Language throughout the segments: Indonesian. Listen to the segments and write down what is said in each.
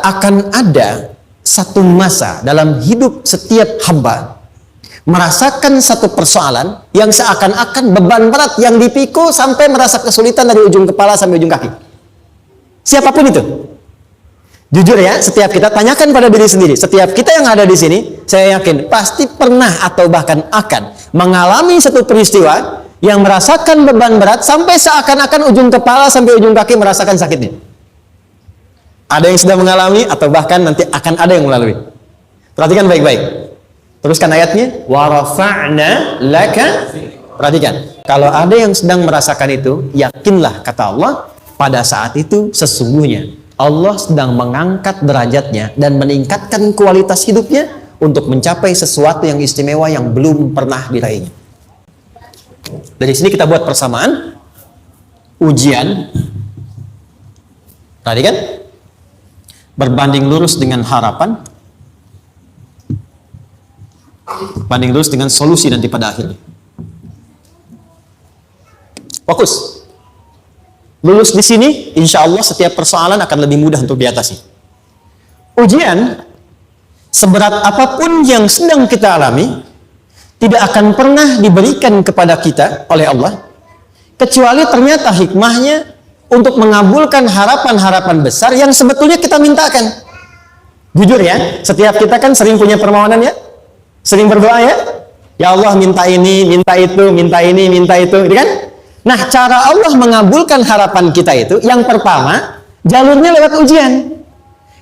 akan ada satu masa dalam hidup setiap hamba merasakan satu persoalan yang seakan-akan beban berat yang dipikul sampai merasa kesulitan dari ujung kepala sampai ujung kaki. Siapapun itu. Jujur ya, setiap kita tanyakan pada diri sendiri. Setiap kita yang ada di sini, saya yakin pasti pernah atau bahkan akan mengalami satu peristiwa yang merasakan beban berat sampai seakan-akan ujung kepala sampai ujung kaki merasakan sakitnya. Ada yang sudah mengalami atau bahkan nanti akan ada yang melalui. Perhatikan baik-baik. Teruskan ayatnya. Wa rafa'na laka. Perhatikan. Kalau ada yang sedang merasakan itu, yakinlah kata Allah, pada saat itu sesungguhnya Allah sedang mengangkat derajatnya dan meningkatkan kualitas hidupnya untuk mencapai sesuatu yang istimewa yang belum pernah diraihnya. Dari sini kita buat persamaan. Ujian. Tadi kan? Berbanding lurus dengan harapan, banding lurus dengan solusi nanti pada akhirnya. Fokus. Lulus di sini, insya Allah setiap persoalan akan lebih mudah untuk diatasi. Ujian, seberat apapun yang sedang kita alami, tidak akan pernah diberikan kepada kita oleh Allah, kecuali ternyata hikmahnya untuk mengabulkan harapan-harapan besar yang sebetulnya kita mintakan. Jujur ya, setiap kita kan sering punya permohonan ya, sering berdoa ya, ya Allah minta ini, minta itu, minta ini, minta itu, gitu kan? Nah, cara Allah mengabulkan harapan kita itu, yang pertama, jalurnya lewat ujian.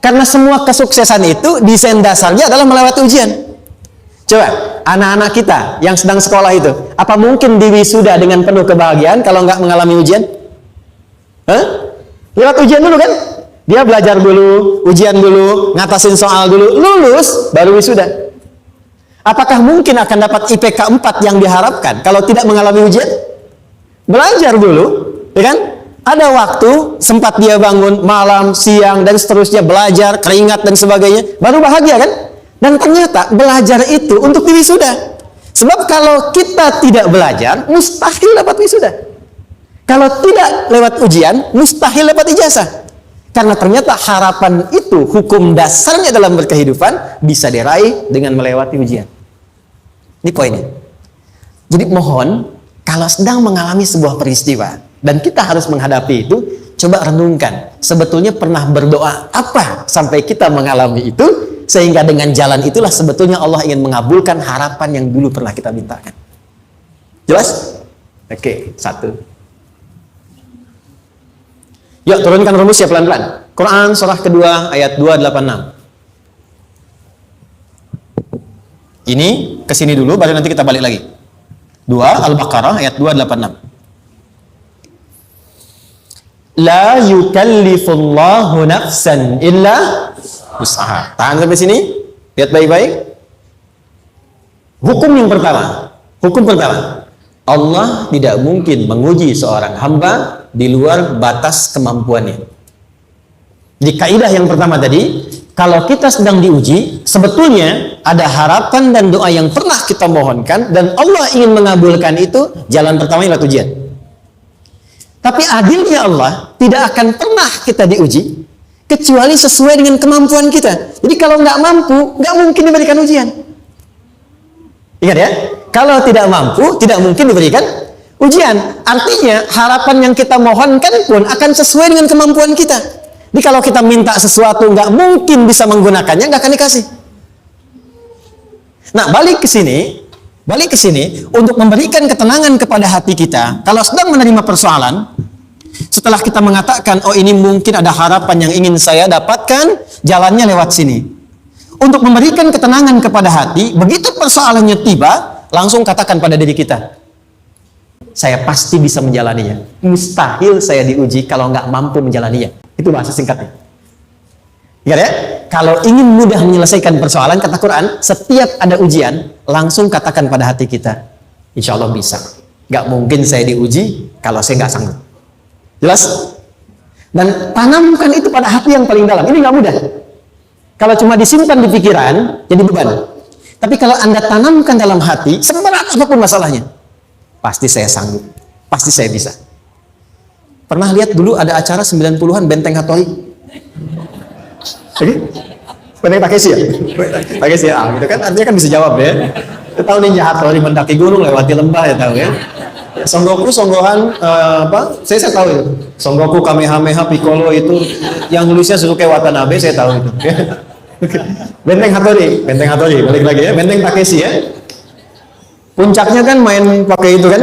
Karena semua kesuksesan itu desain dasarnya adalah melewati ujian. Coba, anak-anak kita yang sedang sekolah itu, apa mungkin diwisuda dengan penuh kebahagiaan kalau nggak mengalami ujian? Lewat ujian dulu kan? Dia belajar dulu, ujian dulu, ngatasin soal dulu, lulus, baru wisuda. Apakah mungkin akan dapat IPK 4 yang diharapkan kalau tidak mengalami ujian? Belajar dulu, ya kan? Ada waktu, sempat dia bangun malam, siang, dan seterusnya, belajar, keringat, dan sebagainya, baru bahagia kan? Dan ternyata belajar itu untuk diwisuda. Sebab kalau kita tidak belajar, mustahil dapat wisuda. Kalau tidak lewat ujian, mustahil dapat ijazah. Karena ternyata harapan itu, hukum dasarnya dalam berkehidupan, bisa diraih dengan melewati ujian. Ini poinnya. Jadi mohon, kalau sedang mengalami sebuah peristiwa, dan kita harus menghadapi itu, coba renungkan. Sebetulnya pernah berdoa apa sampai kita mengalami itu, sehingga dengan jalan itulah sebetulnya Allah ingin mengabulkan harapan yang dulu pernah kita mintakan. Jelas? Oke, satu. Yuk, turunkan rumusnya pelan-pelan. Quran surah kedua ayat 286. Ini kesini dulu, baru nanti kita balik lagi. 2 Al-Baqarah ayat 286. La yukallifullahu nafsan illa wus'aha. Tahan sampai sini. Lihat baik-baik. Hukum yang pertama. Hukum pertama. Allah tidak mungkin menguji seorang hamba di luar batas kemampuannya. Di kaidah yang pertama tadi, kalau kita sedang diuji, sebetulnya ada harapan dan doa yang pernah kita mohonkan dan Allah ingin mengabulkan itu, jalan pertama adalah ujian. Tapi adilnya Allah tidak akan pernah kita diuji kecuali sesuai dengan kemampuan kita. Jadi kalau nggak mampu, nggak mungkin diberikan ujian. Ingat ya, kalau tidak mampu, tidak mungkin diberikan ujian. Artinya harapan yang kita mohonkan pun akan sesuai dengan kemampuan kita. Jadi kalau kita minta sesuatu nggak mungkin bisa menggunakannya, nggak akan dikasih. Nah, balik ke sini untuk memberikan ketenangan kepada hati kita. Kalau sedang menerima persoalan, setelah kita mengatakan, oh ini mungkin ada harapan yang ingin saya dapatkan, jalannya lewat sini. Untuk memberikan ketenangan kepada hati, begitu persoalannya tiba, langsung katakan pada diri kita, saya pasti bisa menjalaninya. Mustahil saya diuji kalau nggak mampu menjalaninya. Itu bahasa singkatnya. Ingat ya, kalau ingin mudah menyelesaikan persoalan, kata Quran, setiap ada ujian, langsung katakan pada hati kita, insya Allah bisa. Nggak mungkin saya diuji kalau saya nggak sanggup. Jelas? Dan tanamkan itu pada hati yang paling dalam. Ini nggak mudah. Kalau cuma disimpan di pikiran, jadi beban. Tapi kalau Anda tanamkan dalam hati, seberat apapun masalahnya, pasti saya sanggup, pasti saya bisa. Pernah lihat dulu ada acara 90-an Benteng Hattori? Oke? Benteng Takeshi ya? Takeshi ya, gitu kan artinya kan bisa jawab ya. Kita tahu Ninja Hattori mendaki gunung lewati lembah ya tahu ya. Songgoku, Songgohan, apa? Saya tahu itu. Songgoku, Kamehameha, Piccolo itu yang nulisnya Suzuki Watanabe, saya tahu itu. Benteng Hattori, balik lagi ya. Benteng Takeshi ya. Puncaknya kan main pakai itu kan,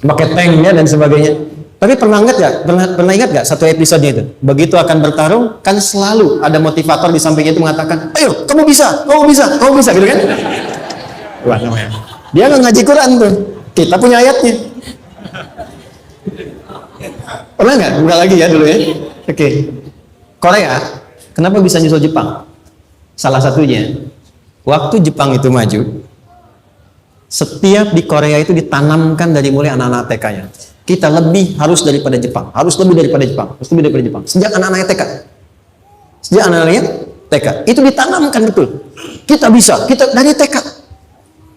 pakai tanknya dan sebagainya. Tapi pernah ingat gak satu episodenya itu? Begitu akan bertarung, kan selalu ada motivator di sampingnya itu mengatakan, ayo, kamu bisa, gitu kan? Wah, namanya. Dia nggak ngaji Quran tuh. Kita punya ayatnya. Pernah nggak? Buka lagi ya dulu ya. Oke. Korea, kenapa bisa nyusul Jepang? Salah satunya, waktu Jepang itu maju, setiap di Korea itu ditanamkan dari mulai anak-anak TK-nya. Kita harus lebih daripada Jepang. Sejak anak-anaknya TK. Itu ditanamkan betul. Kita bisa, kita dari TK.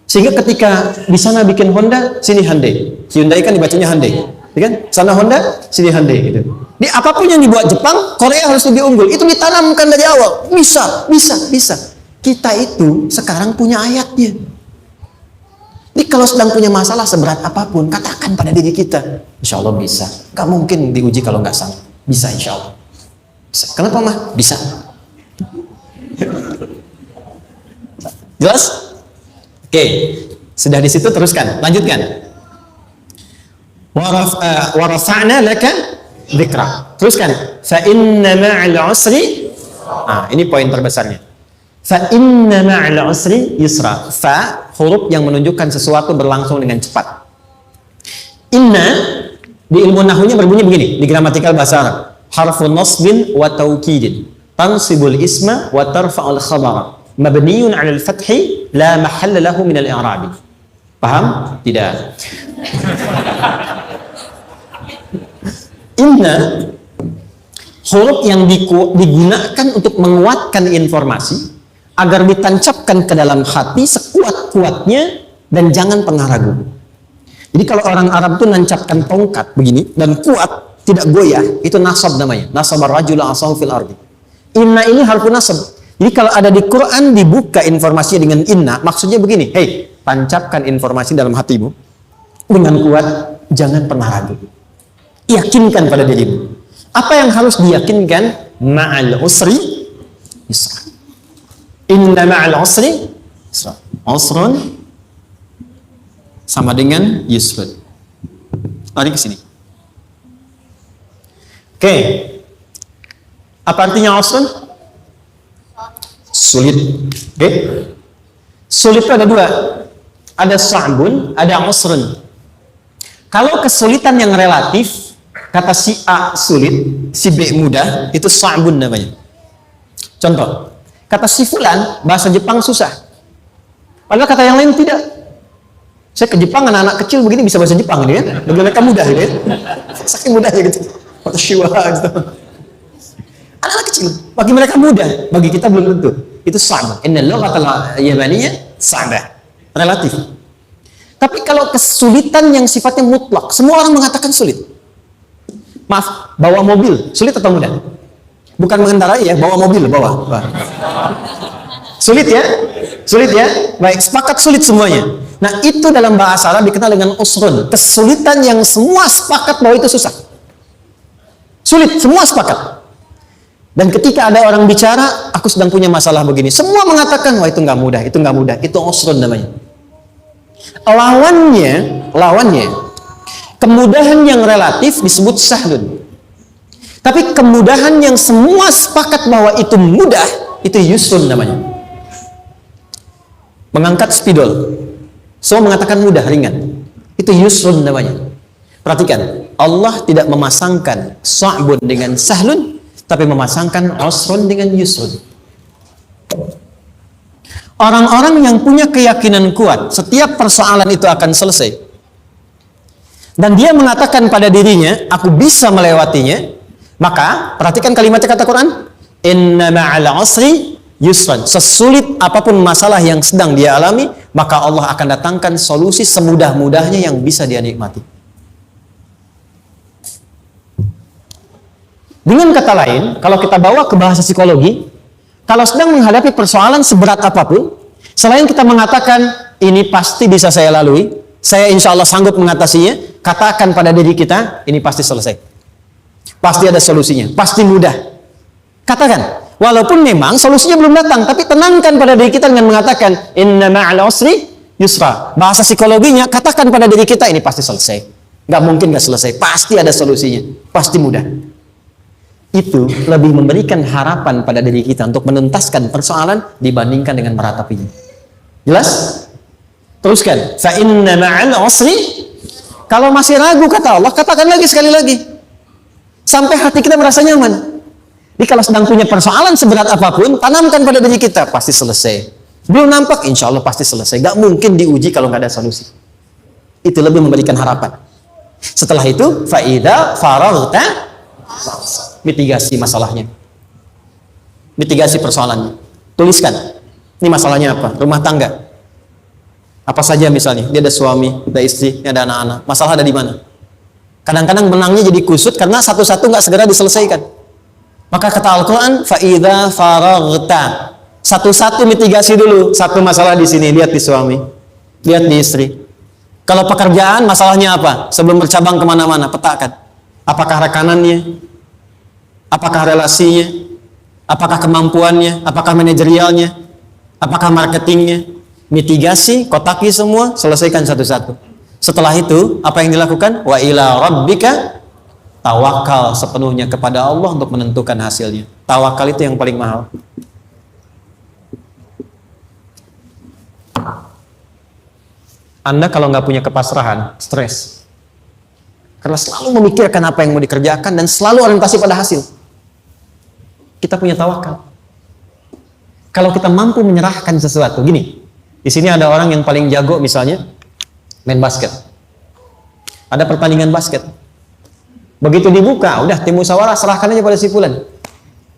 Sehingga ketika di sana bikin Honda, sini Hyundai. Hyundai kan dibacanya Hyundai. Ya kan? Sana Honda, sini Hyundai gitu. Di apapun yang dibuat Jepang, Korea harus lebih unggul. Itu ditanamkan dari awal. Bisa. Kita itu sekarang punya ayatnya. Jadi kalau sedang punya masalah seberat apapun, katakan pada diri kita, insya Allah bisa. Gak mungkin diuji kalau nggak sanggup. Bisa insya Allah. Bisa. Kenapa mah? Bisa. Jelas? Oke. Sudah di situ teruskan. Lanjutkan. Warafa'na laka dzikra. Teruskan. Fa inna ma'al usri. Ini poin terbesarnya. Fa inna ma'al usri yusra. Fa huruf yang menunjukkan sesuatu berlangsung dengan cepat. Inna di ilmu nahwunya berbunyi begini di gramatikal bahasa Arab. Harfun nasbin wa taukidin. Tansibul isma wa tarfa'ul khabara. Mabniyun 'alal fathi la mahalla lahu min al-i'rabi. Paham? Tidak. Inna huruf yang digunakan untuk menguatkan informasi agar ditancapkan ke dalam hati sekuat-kuatnya dan jangan pernah ragu. Jadi kalau orang Arab itu nancapkan tongkat begini dan kuat, tidak goyah, itu nasab namanya. Nasab ar-rajul asahu fil ardi. Inna ini harfu nasab. Jadi kalau ada di Quran dibuka informasinya dengan inna, maksudnya begini, hei, tancapkan informasi dalam hatimu dengan kuat, jangan pernah ragu. Yakinkan pada dirimu. Apa yang harus diyakinkan? Ma'al usri yusra. Inna ma'al usri yusra. Usrun sama dengan yusrun. Lari ke sini. Oke. Apa artinya usrun? Sulit. Oke. Sulit itu ada dua. Ada sa'bun, ada usrun. Kalau kesulitan yang relatif, kata si A sulit, si B mudah, itu sa'bun namanya. Contoh, kata si fulan, bahasa Jepang susah. Padahal kata yang lain tidak. Saya ke Jepang, anak-anak kecil begini bisa bahasa Jepang gitu ya. Bagi mereka mudah gitu ya. Saking mudahnya gitu. Atau shiwa gitu. Anak-anak kecil, bagi mereka mudah, bagi kita belum tentu. Itu sa'bun. Inna lughatal yamaniyah sa'bah. Relatif. Tapi kalau kesulitan yang sifatnya mutlak, semua orang mengatakan sulit. Maaf, bawa mobil, sulit atau mudah? Bukan mengendarai ya, bawa mobil, bawa. Sulit ya? Sulit ya? Baik, sepakat sulit semuanya. Nah, itu dalam bahasa Arab dikenal dengan usrun. Kesulitan yang semua sepakat bahwa itu susah. Sulit, semua sepakat. Dan ketika ada orang bicara, aku sedang punya masalah begini. Semua mengatakan, wah itu nggak mudah, itu nggak mudah. Itu usrun namanya. Lawannya, kemudahan yang relatif disebut sahlun. Tapi kemudahan yang semua sepakat bahwa itu mudah, itu yusrun namanya. Mengangkat spidol, semua mengatakan mudah, ringan. Itu yusrun namanya. Perhatikan, Allah tidak memasangkan sa'bun dengan sahlun, tapi memasangkan usrun dengan yusrun. Orang-orang yang punya keyakinan kuat, setiap persoalan itu akan selesai. Dan dia mengatakan pada dirinya, aku bisa melewatinya. Maka, perhatikan kalimatnya kata Quran, inna ma'al usri yusran. Sesulit apapun masalah yang sedang dia alami, maka Allah akan datangkan solusi semudah-mudahnya yang bisa dia nikmati. Dengan kata lain, kalau kita bawa ke bahasa psikologi, Kalau sedang menghadapi persoalan seberat apapun, selain kita mengatakan, ini pasti bisa saya lalui, saya insya Allah sanggup mengatasinya, katakan pada diri kita, ini pasti selesai. Pasti ada solusinya, pasti mudah. Katakan, walaupun memang solusinya belum datang, tapi tenangkan pada diri kita dengan mengatakan, inna ma'al usri yusra. Bahasa psikologinya, katakan pada diri kita, ini pasti selesai. Gak mungkin gak selesai, pasti ada solusinya, pasti mudah. Itu lebih memberikan harapan pada diri kita untuk menuntaskan persoalan dibandingkan dengan meratapinya. Jelas? Teruskan. Fa inna ma'al usri. Kalau masih ragu kata Allah, katakan lagi sekali lagi. Sampai hati kita merasa nyaman. Jadi kalau sedang punya persoalan seberat apapun, tanamkan pada diri kita, pasti selesai. Belum nampak, insya Allah pasti selesai. Gak mungkin diuji kalau gak ada solusi. Itu lebih memberikan harapan. Setelah itu, fa'idha faraghta, mitigasi masalahnya, mitigasi persoalannya. Tuliskan, ini masalahnya apa? Rumah tangga, apa saja misalnya. Dia ada suami, ada istri, ada anak-anak. Masalah ada di mana? Kadang-kadang menangnya jadi kusut karena satu-satu nggak segera diselesaikan. Maka kata Al-Quran, fa'idha faraghta, satu-satu mitigasi dulu. Satu masalah di sini, lihat di suami, lihat di istri. Kalau pekerjaan, masalahnya apa? Sebelum bercabang kemana-mana, petakan. Apakah rekanannya? Apakah relasinya? Apakah kemampuannya? Apakah manajerialnya? Apakah marketingnya? Mitigasi, kotaki semua, selesaikan satu-satu. Setelah itu, apa yang dilakukan? Wa ila rabbika, tawakal sepenuhnya kepada Allah untuk menentukan hasilnya. Tawakal itu yang paling mahal. Anda kalau nggak punya kepasrahan, stres. Karena selalu memikirkan apa yang mau dikerjakan dan selalu orientasi pada hasil. Kita punya tawakal. Kalau kita mampu menyerahkan sesuatu, gini. Di sini ada orang yang paling jago misalnya main basket. Ada pertandingan basket. Begitu dibuka, udah tim musyawarah serahkan aja pada si fulan.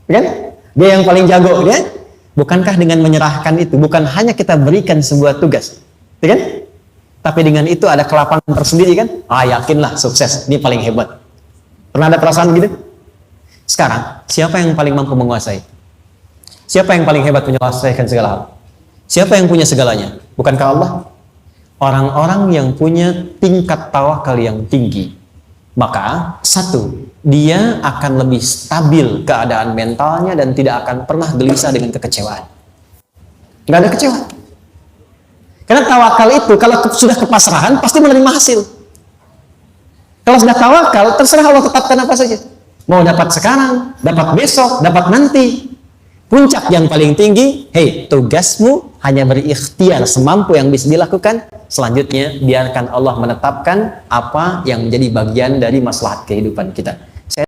Kan? Dia yang paling jago, ya? Bukankah dengan menyerahkan itu bukan hanya kita berikan sebuah tugas, ya kan? Tapi dengan itu ada kelapangan tersendiri kan? Yakinlah sukses, ini paling hebat. Pernah ada perasaan gitu? Sekarang, siapa yang paling mampu menguasai? Siapa yang paling hebat menyelesaikan segala hal? Siapa yang punya segalanya? Bukankah Allah? Orang-orang yang punya tingkat tawakal yang tinggi, maka satu, dia akan lebih stabil keadaan mentalnya dan tidak akan pernah gelisah dengan kekecewaan. Nggak ada kecewa. Karena tawakal itu kalau sudah kepasrahan pasti menerima hasil. Kalau sudah tawakal, terserah Allah tetapkan apa saja. Mau dapat sekarang, dapat besok, dapat nanti. Puncak yang paling tinggi, tugasmu hanya berikhtiar semampu yang bisa dilakukan. Selanjutnya, biarkan Allah menetapkan apa yang menjadi bagian dari maslahat kehidupan kita.